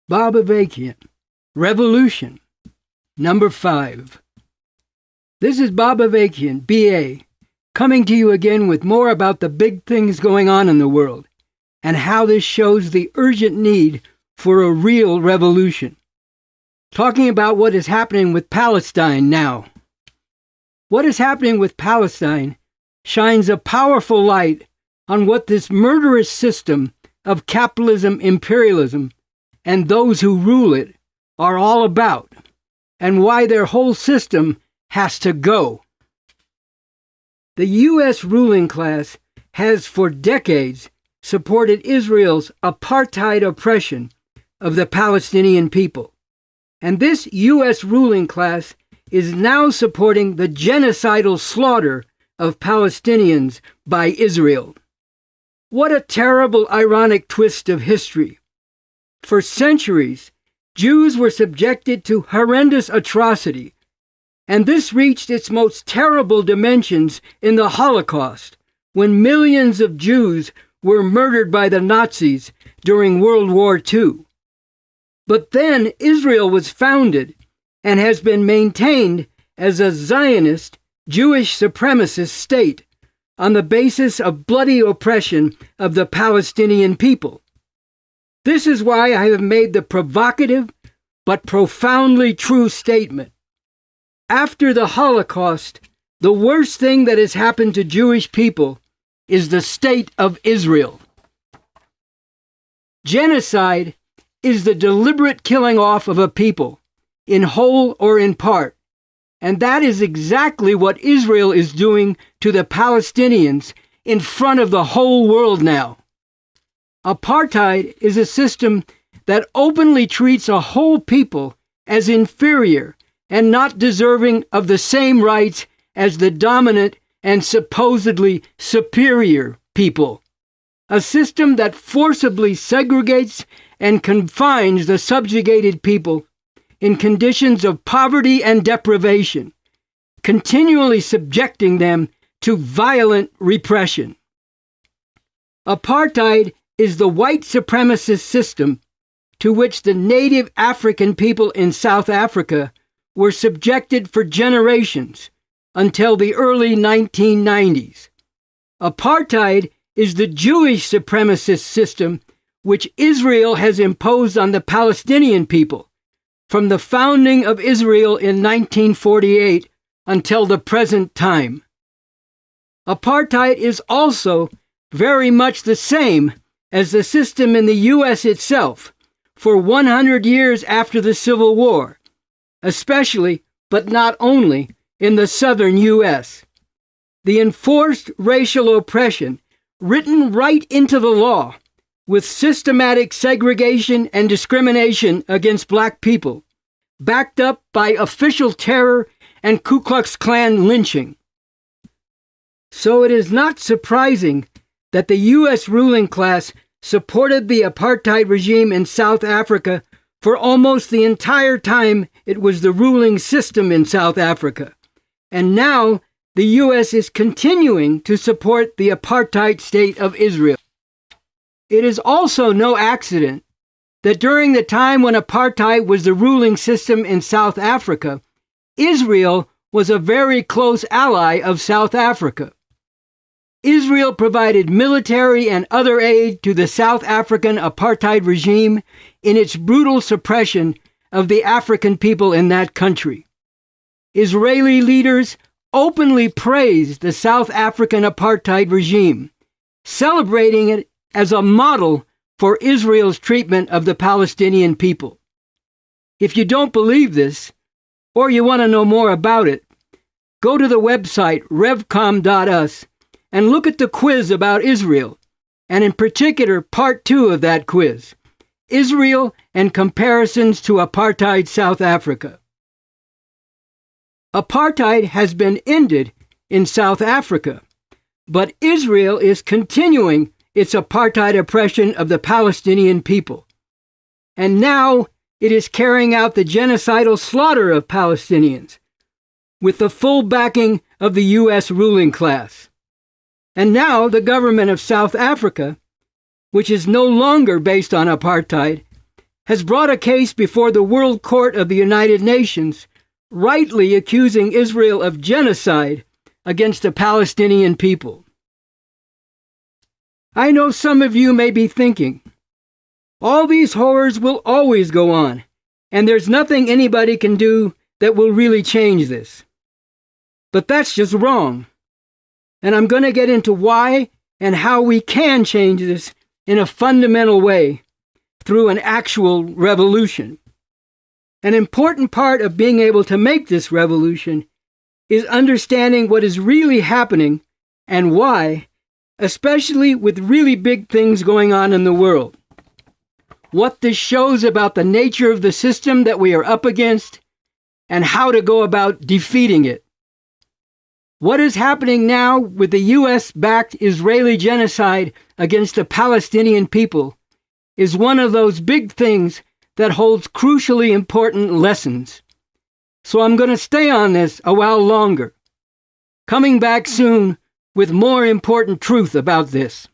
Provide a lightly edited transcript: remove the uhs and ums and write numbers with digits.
Bob Avakian, Revolution, number 5. This is Bob Avakian, BA, coming to you again with more about the big things going on in the world and how this shows the urgent need for a real revolution. Talking about what is happening with Palestine now. What is happening with Palestine shines a powerful light on what this murderous system of capitalism, imperialism, and those who rule it are all about, and why their whole system has to go. The U.S. ruling class has for decades supported Israel's apartheid oppression of the Palestinian people, and this U.S. ruling class is now supporting the genocidal slaughter of Palestinians by Israel. What a terrible, ironic twist of history. For centuries, Jews were subjected to horrendous atrocity, and this reached its most terrible dimensions in the Holocaust, when millions of Jews were murdered by the Nazis during World War II. But then Israel was founded and has been maintained as a Zionist, Jewish supremacist state on the basis of bloody oppression of the Palestinian people. This is why I have made the provocative but profoundly true statement. After the Holocaust, the worst thing that has happened to Jewish people is the state of Israel. Genocide is the deliberate killing off of a people, in whole or in part, and that is exactly what Israel is doing to the Palestinians in front of the whole world now. Apartheid is a system that openly treats a whole people as inferior and not deserving of the same rights as the dominant and supposedly superior people. A system that forcibly segregates and confines the subjugated people in conditions of poverty and deprivation, continually subjecting them to violent repression. Apartheid is the white supremacist system to which the native African people in South Africa were subjected for generations until the early 1990s. Apartheid is the Jewish supremacist system which Israel has imposed on the Palestinian people from the founding of Israel in 1948 until the present time. Apartheid is also very much the same as the system in the U.S. itself for 100 years after the Civil War, especially, but not only, in the southern U.S. The enforced racial oppression written right into the law, with systematic segregation and discrimination against black people, backed up by official terror and Ku Klux Klan lynching. So it is not surprising that the U.S. ruling class supported the apartheid regime in South Africa for almost the entire time it was the ruling system in South Africa. And now the U.S. is continuing to support the apartheid state of Israel. It is also no accident that during the time when apartheid was the ruling system in South Africa, Israel was a very close ally of South Africa. Israel provided military and other aid to the South African apartheid regime in its brutal suppression of the African people in that country. Israeli leaders openly praised the South African apartheid regime, celebrating it as a model for Israel's treatment of the Palestinian people. If you don't believe this, or you want to know more about it, go to the website revcom.us and look at the quiz about Israel, and in particular part 2 of that quiz, Israel and Comparisons to Apartheid South Africa. Apartheid has been ended in South Africa, but Israel is continuing its apartheid oppression of the Palestinian people. And now it is carrying out the genocidal slaughter of Palestinians with the full backing of the U.S. ruling class. And now the government of South Africa, which is no longer based on apartheid, has brought a case before the World Court of the United Nations, rightly accusing Israel of genocide against the Palestinian people. I know some of you may be thinking, all these horrors will always go on, and there's nothing anybody can do that will really change this. But that's just wrong. And I'm going to get into why and how we can change this in a fundamental way through an actual revolution. An important part of being able to make this revolution is understanding what is really happening and why, especially with really big things going on in the world. What this shows about the nature of the system that we are up against and how to go about defeating it. What is happening now with the US-backed Israeli genocide against the Palestinian people is one of those big things that holds crucially important lessons. So I'm going to stay on this a while longer, coming back soon with more important truth about this.